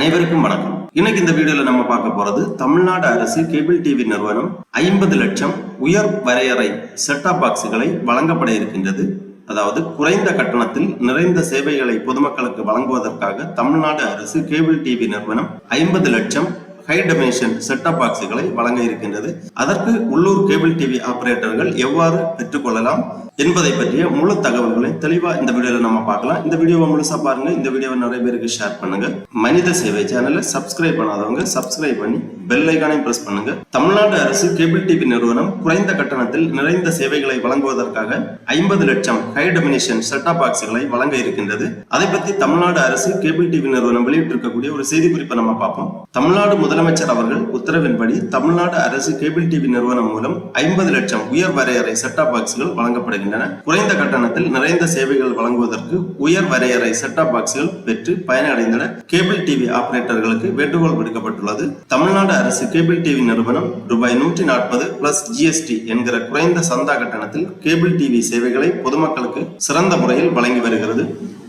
அனைவருக்கும் வணக்கம். இன்னைக்கு இந்த வீடியோல நம்ம பார்க்க போறது தமிழ்நாடு அரசு கேபிள் டிவி நிறுவனம் 50 லட்சம் உயர் வரையறை செட்டாப் பாக்ஸ்களை வழங்கப்பட இருக்கின்றது. அதாவது குறைந்த கட்டணத்தில் நிறைந்த சேவைகளை பொதுமக்களுக்கு வழங்குவதற்காக தமிழ்நாடு அரசு கேபிள் டிவி நிறுவனம் 50 லட்சம் ஹை டெபினிஷன் செட்டாப் பாக்ஸ்களை வழங்க இருக்கின்றது. அதற்கு உள்ளூர் கேபிள் டிவி ஆபரேட்டர்கள் எவ்வாறு பெற்றுக்கொள்ளலாம் என்பதை பற்றிய முழு தகவல்களை தெளிவா இந்த வீடியோல நம்ம பார்க்கலாம். இந்த வீடியோவை முழுசா பாருங்க. இந்த வீடியோவை நிறைய பேருக்கு ஷேர் பண்ணுங்க. மனித சேவை சேனலை சப்ஸ்கிரைப் பண்ணாதவங்க சப்ஸ்கிரைப் பண்ணி பெல் ஐகானை பிரஸ் பண்ணுங்க. தமிழ்நாடு அரசு கேபிள் டிவி நிறுவனம் குறைந்த கட்டணத்தில் நிறைந்த சேவைகளை வழங்குவதற்காக 50 லட்சம் ஹை டெபினிஷன் செட்டாப் பாக்ஸ்களை வழங்க இருக்கின்றது. அதை பற்றி தமிழ்நாடு அரசு கேபிள் டிவி நிறுவனம் வெளியிட்டிருக்கக்கூடிய ஒரு செய்தி குறிப்பை நம்ம பார்ப்போம். தமிழ்நாடு முதலமைச்சர் அவர்கள் உத்தரவின்படி தமிழ்நாடு அரசு கேபிள் டிவி நிறுவனம் மூலம் 50 லட்சம் உயர் வரையறை செட்டாப் பாக்ஸ்கள் வழங்கப்படுகின்றன. குறைந்த கட்டணத்தில் நிறைந்த சேவைகள் வழங்குவதற்கு உயர் வரையறை செட்டாப் பாக்ஸ்கள் பெற்று பயனடைந்த கேபிள் டிவி ஆபரேட்டர்களுக்கு வேண்டுகோள் விடுக்கப்பட்டுள்ளது. தமிழ்நாடு அரசு கேபிள் டிவி நிறுவனம் ரூபாய் 140 பிளஸ் ஜிஎஸ்டி என்கிற குறைந்த சந்தா கட்டணத்தில் கேபிள் டிவி சேவைகளை பொதுமக்களுக்கு சிறந்த முறையில் வழங்கி வருகிறது.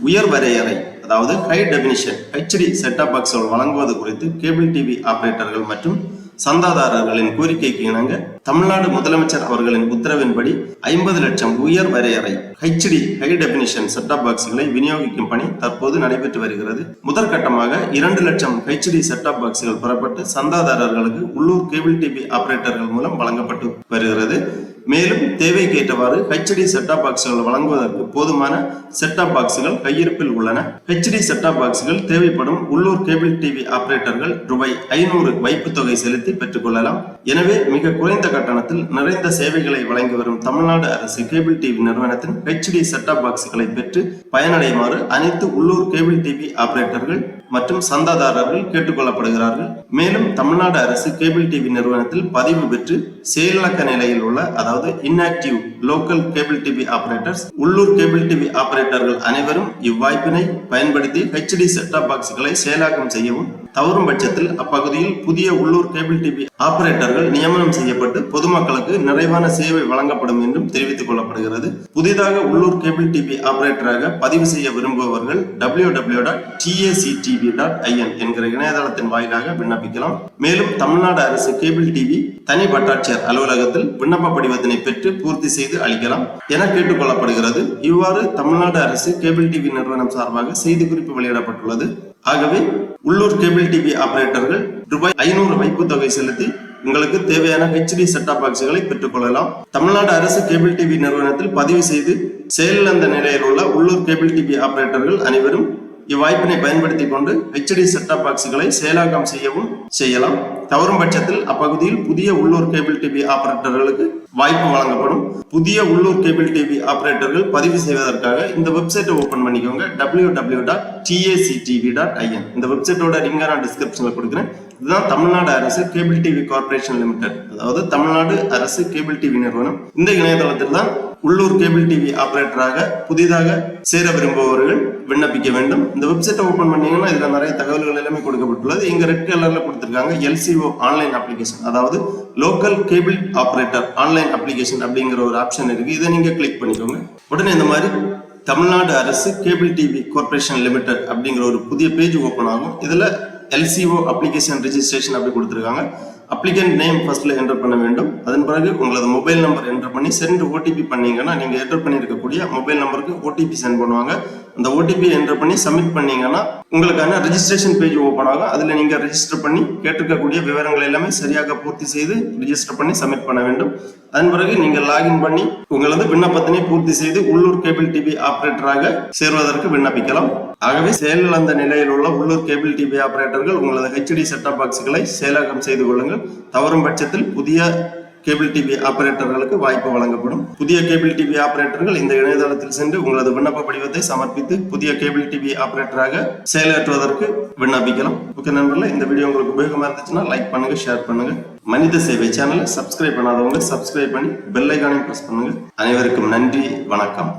உயர் வரையறை அதாவது ஹை டெபினிஷன் HD செட்டாப் பாக்ஸ்கள் வழங்குவது குறித்து கேபிள் டிவி ஆபரேட்டர்கள் மற்றும் சந்தாதாரர்களின் கோரிக்கைக்கு இணங்க தமிழ்நாடு முதலமைச்சர் அவர்களின் உத்தரவின்படி 50 லட்சம் உயர் வரையறை HD ஹை டெபினிஷன் செட்டாப் பாக்ஸ்களை விநியோகிக்கும் பணி தற்போது நடைபெற்று வருகிறது. முதற்கட்டமாக 2 லட்சம் HD செட்டாப் பாக்ஸ்கள் பெறப்பட்டு சந்தாதாரர்களுக்கு உள்ளூர் கேபிள் டிவி ஆபரேட்டர்கள் மூலம் வழங்கப்பட்டு வருகிறது. மேலும் தேவைக்கு ஏற்றவாறு HD செட்டாப் பாக்ஸ்கள் வழங்குவதற்கு போதுமான செட்டாப் பாக்ஸ்கள் கையிருப்பில் உள்ளன. HD செட்டாப் பாக்ஸ்கள் தேவைப்படும் உள்ளூர் கேபிள் டிவி ஆபரேட்டர்கள் ரூபாய் 500 வைப்பு தொகை செலுத்தி பெற்றுக் கொள்ளலாம். எனவே மிக குறைந்த கட்டணத்தில் நிறைந்த சேவைகளை வழங்கி வரும் தமிழ்நாடு அரசு கேபிள் டிவி நிறுவனத்தின் HD செட்டாப் பாக்ஸ்களை பெற்று பயனடையுமாறு அனைத்து உள்ளூர் கேபிள் டிவி ஆபரேட்டர்கள் மற்றும் சந்தாதாரர்கள் கேட்டுக்கொள்ளப்படுகிறார்கள். மேலும் தமிழ்நாடு அரசு கேபிள் டிவி நிறுவனத்தில் பதிவு பெற்று செயலிழக்க நிலையில் உள்ள அதாவது inactive local cable TV operators உள்ளூர் கேபிள் டிவி ஆபரேட்டர்கள் அனைவரும் இவ்வாய்ப்பினை பயன்படுத்தி HD செட்டாப் பாக்ஸ்களை செயலாக்கம் செய்யவும், தவறும் பட்சத்தில் அப்பகுதியில் புதிய உள்ளூர் கேபிள் டிவி ஆபரேட்டர்கள் நியமனம் செய்யப்பட்டு பொதுமக்களுக்கு நிறைவான சேவை வழங்கப்படும் என்றும் தெரிவித்துக் கொள்ளப்படுகிறது. புதிதாக உள்ளூர் கேபிள் டிவி ஆபரேட்டராக பதிவு செய்ய விரும்புபவர்கள் www.tactv.in என்கிற இணையதளத்தின் வாயிலாக விண்ணப்பிக்கலாம். மேலும் தமிழ்நாடு அரசு கேபிள் டிவி தனி வட்டாட்சியர் அலுவலகத்தில் விண்ணப்ப படிவத்தினை பெற்று பூர்த்தி செய்து அளிக்கலாம் என கேட்டுக்கொள்ளப்படுகிறது. இவ்வாறு தமிழ்நாடு அரசு கேபிள் டிவி நிறுவனம் சார்பாக செய்தி குறிப்பு வெளியிடப்பட்டுள்ளது. ஆகவே உள்ளூர் கேபிள் டிவி ஆபரேட்டர்கள் ரூபாய் 500 வைப்பு தொகை செலுத்தி உங்களுக்கு தேவையான HD செட்டாப் பாக்ஸ்களை பெற்றுக்கொள்ளலாம். தமிழ்நாடு அரசு கேபிள் டிவி நிறுவனத்தில் பதிவு செய்து செயலிழந்த நிலையில் உள்ள உள்ளூர் கேபிள் டிவி ஆபரேட்டர்கள் அனைவரும் இவ்வாய்ப்பினை பயன்படுத்தி கொண்டு HD செட்டாப் பாக்ஸ்களை செயலாக்கம் செய்யலாம். தவறும் பட்சத்தில் அப்பகுதியில் புதிய உள்ளூர் கேபிள் டிவி ஆபரேட்டர்களுக்கு வாய்ப்பு வழங்கப்படும். புதிய உள்ளூர் கேபிள் டிவி ஆபரேட்டர்கள் பதிவு செய்வதற்காக இந்த வெப்சைட்டை ஓபன் பண்ணிக்கோங்க. www.tactv.in இந்த வெப்சைட்டோட லிங்கை நான் டிஸ்கிரிப்ஷன்ல கொடுக்குறேன். இதுதான் தமிழ்நாடு அரசு கேபிள் டிவி கார்பரேஷன் லிமிடெட், அதாவது தமிழ்நாடு அரசு கேபிள் டிவி நிறுவனம். இந்த இணையதளத்தில் தான் உள்ளூர் கேபிள் டிவி ஆபரேட்டராக புதிதாக சேர விரும்புபவர்கள் விண்ணப்பிக்க வேண்டும். இந்த வெப்சைட்டை ஓபன் பண்ணீங்கன்னா இதுல நிறைய தகவல்கள் எல்லாமே கொடுக்கப்பட்டுள்ளது. இங்க ரெட் கலர்ல கொடுத்திருக்காங்க LCO ஆன்லைன் அப்ளிகேஷன், அதாவது local cable operator online application அப்படிங்கிற ஒரு ஆப்ஷன் இருக்கு. இதை நீங்க கிளிக் பண்ணிக்கோங்க. உடனே இந்த மாதிரி தமிழ்நாடு அரசு கேபிள் டிவி கார்பரேஷன் லிமிடெட் அப்படிங்கிற ஒரு புதிய பேஜ் ஓபன் ஆகும். இதுல LCO அப்ளிகேஷன் ரெஜிஸ்ட்ரேஷன் அப்படி கொடுத்திருக்காங்க. அப்ளிகன்ட் நேம் ஃபர்ஸ்ட்ல என்டர் பண்ண வேண்டும். அதன் பிறகு உங்களது மொபைல் நம்பர் என்டர் பண்ணி சென்ட் OTP பண்ணீங்கன்னா நீங்க என்டர் பண்ணியிருக்கக்கூடிய மொபைல் நம்பருக்கு OTP சென்ட் பண்ணுவாங்க. அந்த OTP என்டர் பண்ணி சப்மிட் பண்ணீங்கன்னா உங்களுக்கான ரெஜிஸ்ட்ரேஷன் பேஜ் ஓபன் ஆகும். அதுல நீங்க ரெஜிஸ்டர் பண்ணி கேட்டிருக்கக்கூடிய விவரங்கள் எல்லாமே சரியாக பூர்த்தி செய்து ரெஜிஸ்டர் பண்ணி சப்மிட் பண்ண வேண்டும். அதன் பிறகு நீங்க லாகின் பண்ணி உங்களது விண்ணப்பத்தினை பூர்த்தி செய்து உள்ளூர் கேபிள் டிவி ஆபரேட்டராக சேர்வதற்கு விண்ணப்பிக்கலாம். ஆகவே செயலிழந்த நிலையில் உள்ள உள்ளூர் கேபிள் டிவி ஆபரேட்டர்கள் உங்களது HD செட்டாப் பாக்ஸ்களை செயலாக்கம் செய்து கொள்ளுங்கள். தவறும் பட்சத்தில் புதிய கேபிள் டிவி ஆபரேட்டர்களுக்கு வாய்ப்பு வழங்கப்படும். புதிய கேபிள் டிவி ஆபரேட்டர்கள் இந்த இணையதளத்தில் சென்று உங்களது விண்ணப்ப படிவத்தை சமர்ப்பித்து புதிய கேபிள் டிவி ஆபரேட்டராக செயலாற்றுவதற்கு விண்ணப்பிக்கலாம். ஓகே நண்பர்களே, இந்த வீடியோ உங்களுக்கு உபயோகமா இருந்துச்சுன்னா லைக் பண்ணுங்க, ஷேர் பண்ணுங்க. மனித சேவை சேனலை சப்ஸ்கிரைப் பண்ணாதவங்க சப்ஸ்கிரைப் பண்ணி பெல் ஐகானையும் பிரஸ் பண்ணுங்க. அனைவருக்கும் நன்றி, வணக்கம்.